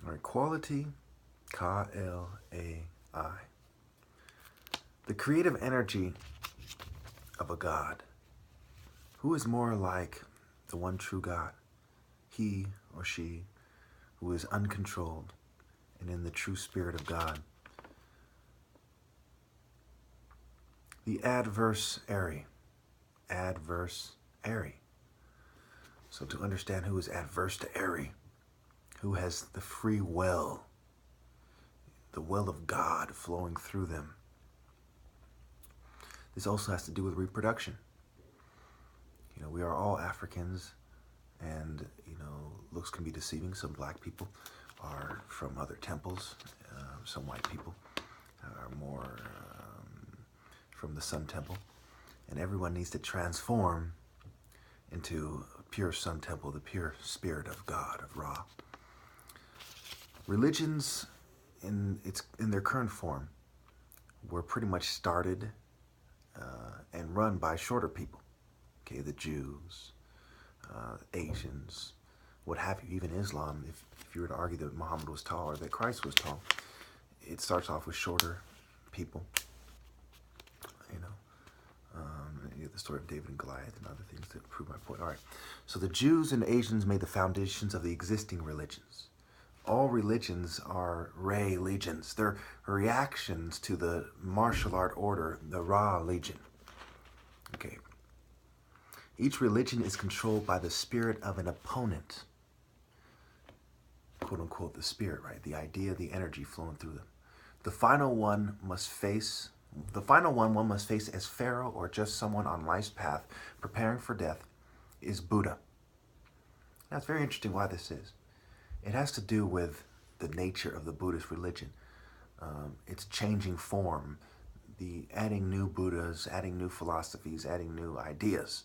All right, quality, K-L-A-I. The creative energy of a God. Who is more like the one true God? He or she who is uncontrolled and in the true spirit of God. The adversary. Adversary. So to understand who is adverse to Ari, who has the free will, the will of God flowing through them. This also has to do with reproduction. You know, we are all Africans, and, you know, looks can be deceiving. Some black people are from other temples. Some white people are more from the Sun Temple. And everyone needs to transform into a pure Sun Temple, the pure spirit of God, of Ra. Religions in their current form were pretty much started and run by shorter people. Okay, the Jews, Asians, what have you, even Islam. If you were to argue that Muhammad was tall or that Christ was tall, it starts off with shorter people. You get the story of David and Goliath and other things that prove my point. All right, so the Jews and Asians made the foundations of the existing religions. All religions are Re legions. They're reactions to the martial art order, the Ra Legion. Okay. Each religion is controlled by the spirit of an opponent. Quote unquote, the spirit, right? The idea, the energy flowing through them. The final one one must face as Pharaoh or just someone on life's path preparing for death is Buddha. Now it's very interesting why this is. It has to do with the nature of the Buddhist religion. It's changing form, the adding new Buddhas, adding new philosophies, adding new ideas.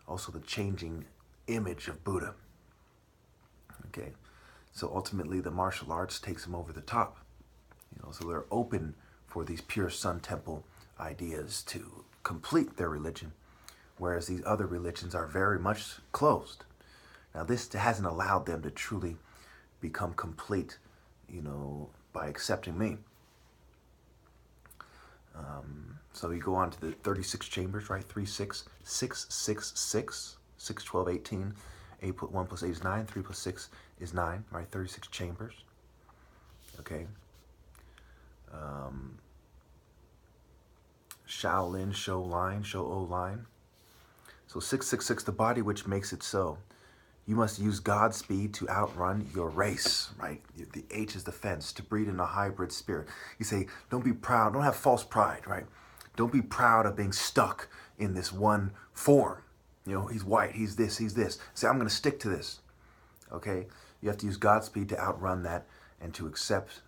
Also the changing image of Buddha. Okay, so ultimately the martial arts takes them over the top. So they're open for these pure Sun Temple ideas to complete their religion, whereas these other religions are very much closed. Now this hasn't allowed them to truly become complete, by accepting me. So you go on to the 36 chambers, right? 3, 6, 6, 6, 6, 6, 12, 18. 1 plus 8 is 9. 3 plus 6 is 9, right? 36 chambers. Okay. Shaolin, show line, show O line. So 666, the body which makes it so. You must use God's speed to outrun your race, right? The H is the fence, to breed in a hybrid spirit. You say, don't be proud, don't have false pride, right? Don't be proud of being stuck in this one form. He's white, he's this. Say, I'm going to stick to this, okay? You have to use God's speed to outrun that and to accept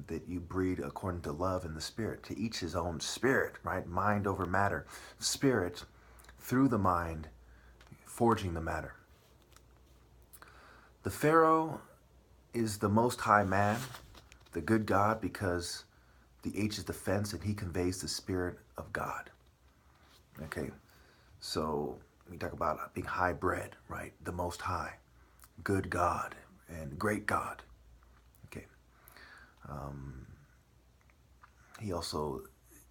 that you breed according to love and the spirit. To each his own spirit, right? Mind over matter. Spirit through the mind, forging the matter. The Pharaoh is the most high man, the good God, because the H is the fence and he conveys the spirit of God. Okay, so we talk about being hybrid, right? The most high, good God, and great God. Okay. He also,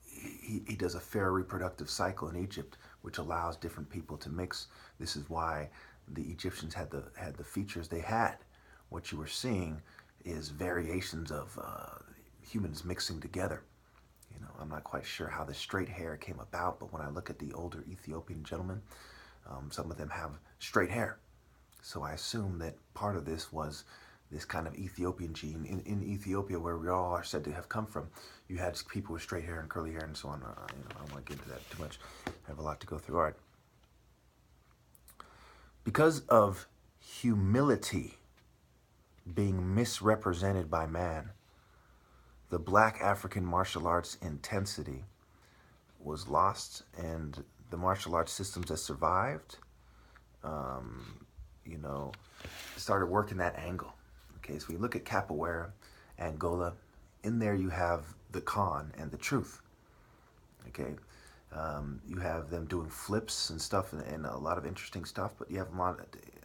he does a fair reproductive cycle in Egypt, which allows different people to mix. This is why the Egyptians had the features they had. What you were seeing is variations of humans mixing together. I'm not quite sure how the straight hair came about, but when I look at the older Ethiopian gentlemen, some of them have straight hair. So I assume that part of this was this kind of Ethiopian gene. In Ethiopia, where we all are said to have come from, you had people with straight hair and curly hair and so on. I don't want to get into that too much. I have a lot to go through. All right. Because of humility being misrepresented by man, the black African martial arts intensity was lost, and the martial arts systems that survived, started working that angle. Okay, so we look at capoeira, Angola, in there you have the con and the truth. Okay, you have them doing flips and stuff and a lot of interesting stuff, but you have them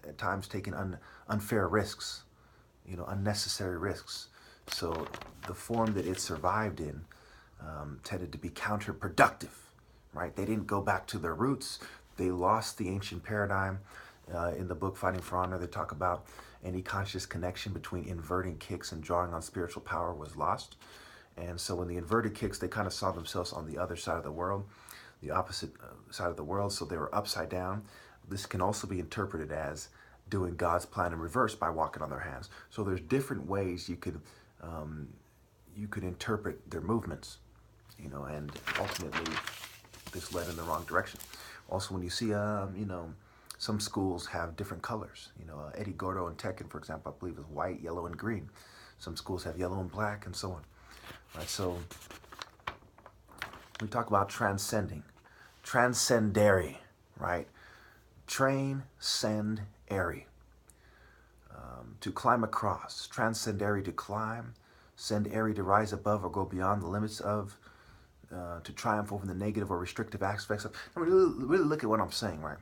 at times taking unfair risks. unnecessary risks. So the form that it survived in tended to be counterproductive, right? They didn't go back to their roots. They lost the ancient paradigm. In the book Fighting for Honor, they talk about any conscious connection between inverting kicks and drawing on spiritual power was lost. And so when the inverted kicks, they kind of saw themselves on the other side of the world, the opposite side of the world, so they were upside down. This can also be interpreted as doing God's plan in reverse by walking on their hands. So there's different ways you could interpret their movements, and ultimately this led in the wrong direction. Also, when you see, some schools have different colors. Eddie Gordo and Tekken, for example, I believe is white, yellow, and green. Some schools have yellow and black, and so on. Right, so we talk about transcending, transcendary, right? Train, send, airy. To climb across, transcendary to climb, send airy to rise above or go beyond the limits of, to triumph over the negative or restrictive aspects of. I mean, really look at what I'm saying, right?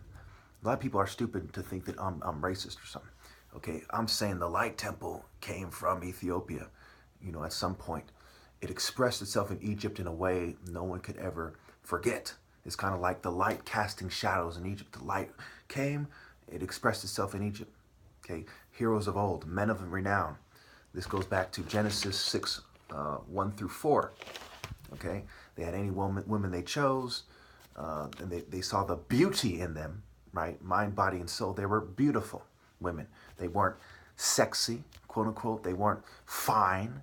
A lot of people are stupid to think that I'm racist or something. Okay, I'm saying the light temple came from Ethiopia, at some point. It expressed itself in Egypt in a way no one could ever forget. It's kind of like the light casting shadows in Egypt. The light came, it expressed itself in Egypt. Okay, heroes of old, men of renown. This goes back to Genesis 6, 1 through 4. Okay, they had any women they chose, and they saw the beauty in them, right? Mind, body, and soul. They were beautiful women. They weren't sexy, quote unquote. They weren't fine,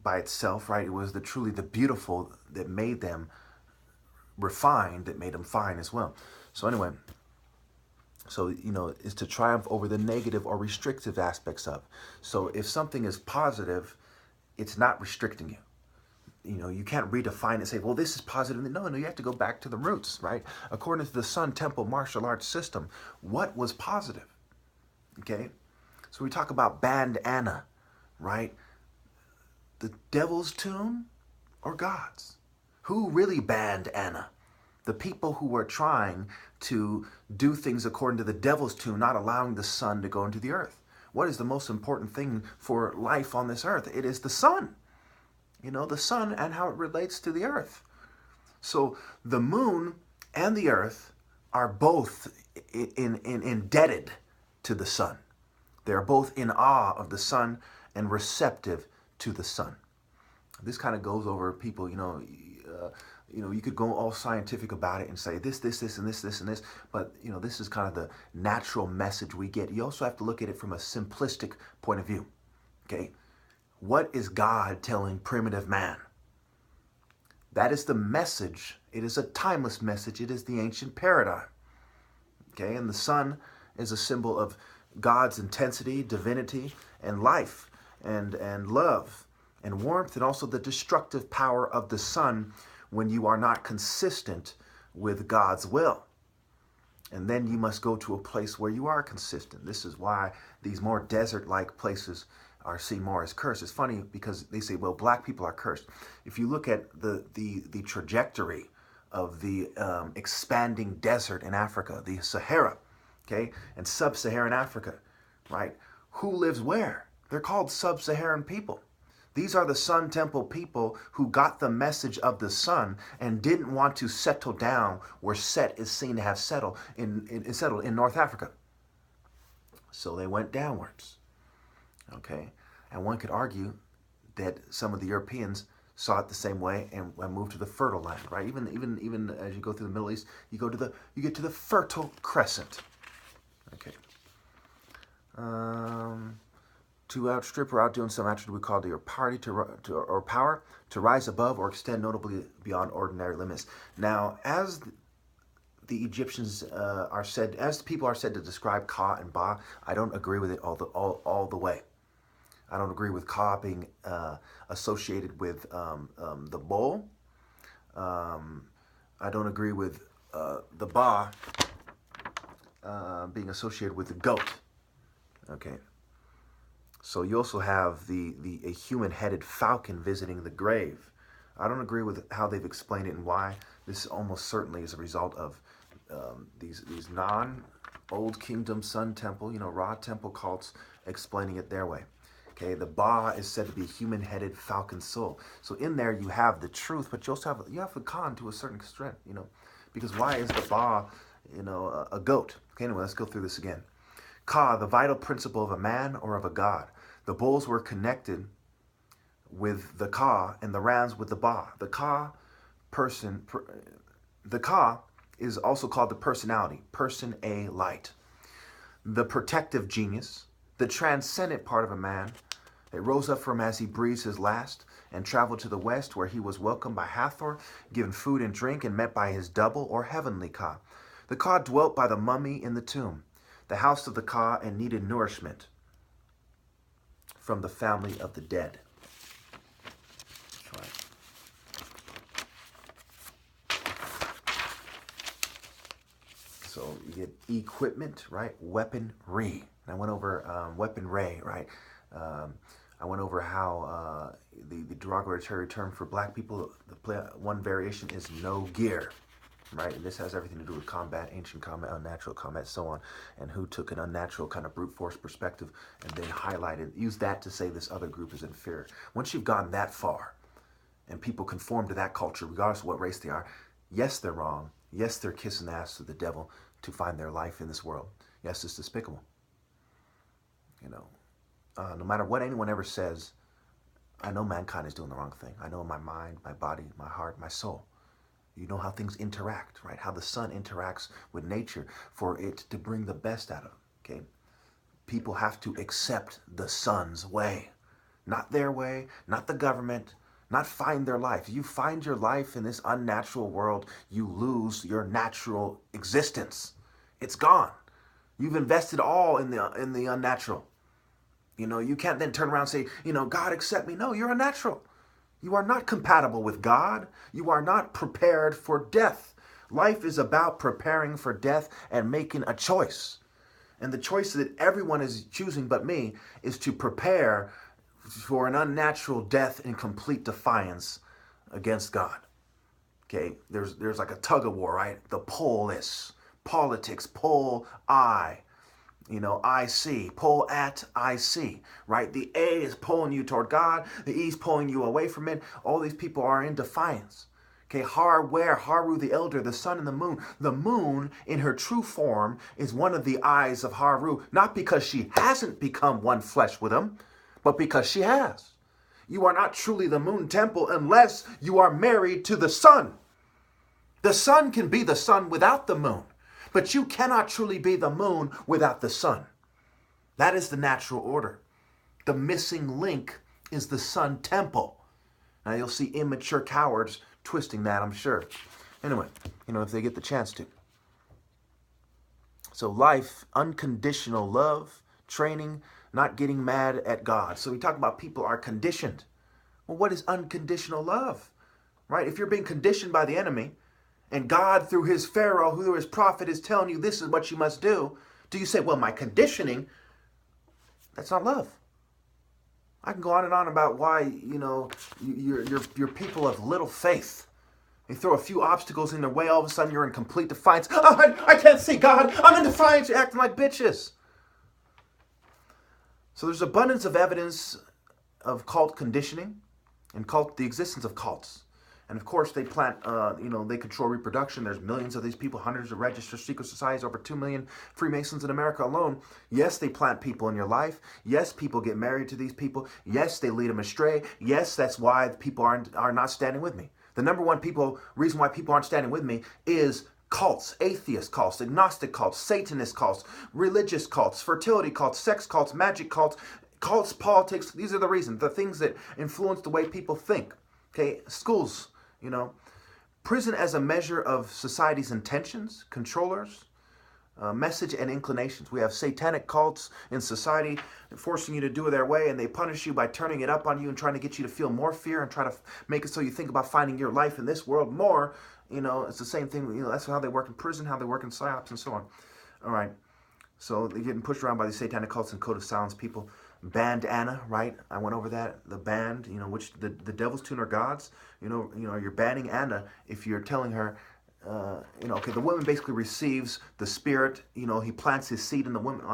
by itself, right? It was truly the beautiful that made them refined, that made them fine as well. So anyway, is to triumph over the negative or restrictive aspects of. So if something is positive, it's not restricting you. You can't redefine it and say, well, this is positive. No, you have to go back to the roots, right? According to the Sun Temple martial arts system, what was positive? Okay? So we talk about bandana, right? The devil's tune or God's? Who really banned Anna? The people who were trying to do things according to the devil's tune, not allowing the sun to go into the earth. What is the most important thing for life on this earth? It is the sun. The sun and how it relates to the earth. So the moon and the earth are both indebted to the sun. They're both in awe of the sun and receptive to the sun. This kind of goes over people, you could go all scientific about it and say this, and this, but this is kind of the natural message we get. You also have to look at it from a simplistic point of view. Okay, what is God telling primitive man? That is the message. It is a timeless message. It is the ancient paradigm. Okay, and the sun is a symbol of God's intensity, divinity, and life, and love, and warmth, and also the destructive power of the sun when you are not consistent with God's will. And then you must go to a place where you are consistent. This is why these more desert-like places are seen more as cursed. It's funny because they say, well, black people are cursed. If you look at the trajectory of the expanding desert in Africa, the Sahara, okay, and sub-Saharan Africa, right? Who lives where? They're called sub-Saharan people. These are the Sun Temple people who got the message of the sun and didn't want to settle down where Set is seen to have settled in North Africa. So they went downwards. Okay, and one could argue that some of the Europeans saw it the same way and moved to the fertile land, right? Even as you go through the Middle East, you get to the Fertile Crescent. Okay. To outstrip or outdo in some attribute we call your party or power, to rise above or extend notably beyond ordinary limits. Now, as the Egyptians as people are said to describe Ka and Ba, I don't agree with it all the way. I don't agree with Ka being associated with the bull. I don't agree with the Ba being associated with the goat. Okay. So you also have a human-headed falcon visiting the grave. I don't agree with how they've explained it and why. This almost certainly is a result of these Old Kingdom Sun Temple, Ra Temple cults explaining it their way. Okay, the Ba is said to be human-headed falcon soul. So in there you have the truth, but you also have the con to a certain extent, because why is the Ba, a goat? Okay, anyway, let's go through this again. Ka, the vital principle of a man or of a god. The bulls were connected with the Ka and the rams with the Ba. The Ka is also called the personality, person A light. The protective genius, the transcendent part of a man. It rose up from as he breathed his last and traveled to the west, where he was welcomed by Hathor, given food and drink, and met by his double or heavenly Ka. The Ka dwelt by the mummy in the tomb, the house of the Ka, and needed nourishment from the family of the dead. That's right. So you get equipment, right? Weaponry. I went over weaponry, right? I went over how the derogatory term for black people, one variation is no gear, right? And this has everything to do with combat, ancient combat, unnatural combat, so on, and who took an unnatural kind of brute force perspective and then used that to say this other group is inferior. Once you've gone that far and people conform to that culture, regardless of what race they are, yes, they're wrong. Yes, they're kissing the ass to the devil to find their life in this world. Yes, it's despicable. No matter what anyone ever says, I know mankind is doing the wrong thing. I know my mind, my body, my heart, my soul. You know how things interact, right? How the sun interacts with nature for it to bring the best out of it, okay? People have to accept the sun's way, not their way, not the government, not find their life. You find your life in this unnatural world, you lose your natural existence. It's gone. You've invested all in the unnatural. You can't then turn around and say, God accept me. No, you're unnatural. You are not compatible with God. You are not prepared for death. Life is about preparing for death and making a choice. And the choice that everyone is choosing but me is to prepare for an unnatural death in complete defiance against God. Okay, there's like a tug of war, right? The pull is politics, pull I. I see, pull at I see, right? The A is pulling you toward God. The E is pulling you away from it. All these people are in defiance. Okay, Haru the elder, the sun and the moon. The moon in her true form is one of the eyes of Haru, not because she hasn't become one flesh with him, but because she has. You are not truly the moon temple unless you are married to the sun. The sun can be the sun without the moon. But you cannot truly be the moon without the sun. That is the natural order. The missing link is the sun temple. Now you'll see immature cowards twisting that, I'm sure. Anyway, if they get the chance to. So life, unconditional love, training, not getting mad at God. So we talk about people are conditioned. Well, what is unconditional love? Right? If you're being conditioned by the enemy, and God, through his Pharaoh, through his prophet, is telling you this is what you must do you say, well, my conditioning, that's not love? I can go on and on about why, you're people of little faith. You throw a few obstacles in their way, all of a sudden you're in complete defiance. Oh, I can't see God. I'm in defiance. You're acting like bitches. So there's abundance of evidence of cult conditioning and the existence of cults. And of course, they plant, they control reproduction. There's millions of these people, hundreds of registered secret societies, over 2 million Freemasons in America alone. Yes, they plant people in your life. Yes, people get married to these people. Yes, they lead them astray. Yes, that's why people are not standing with me. The number one reason why people aren't standing with me is cults, atheist cults, agnostic cults, Satanist cults, religious cults, fertility cults, sex cults, magic cults, politics. These are the reasons, the things that influence the way people think. Okay, schools. Prison as a measure of society's intentions, controllers, message and inclinations. We have satanic cults in society forcing you to do it their way, and they punish you by turning it up on you and trying to get you to feel more fear and try to make it so you think about finding your life in this world more. It's the same thing. That's how they work in prison, how they work in psyops, and so on. All right. So they're getting pushed around by these satanic cults and code of silence people. Bandana, right? I went over that. The band, which the devil's tune are gods. You're banning Anna if you're telling her okay, the woman basically receives the spirit. He plants his seed in the woman.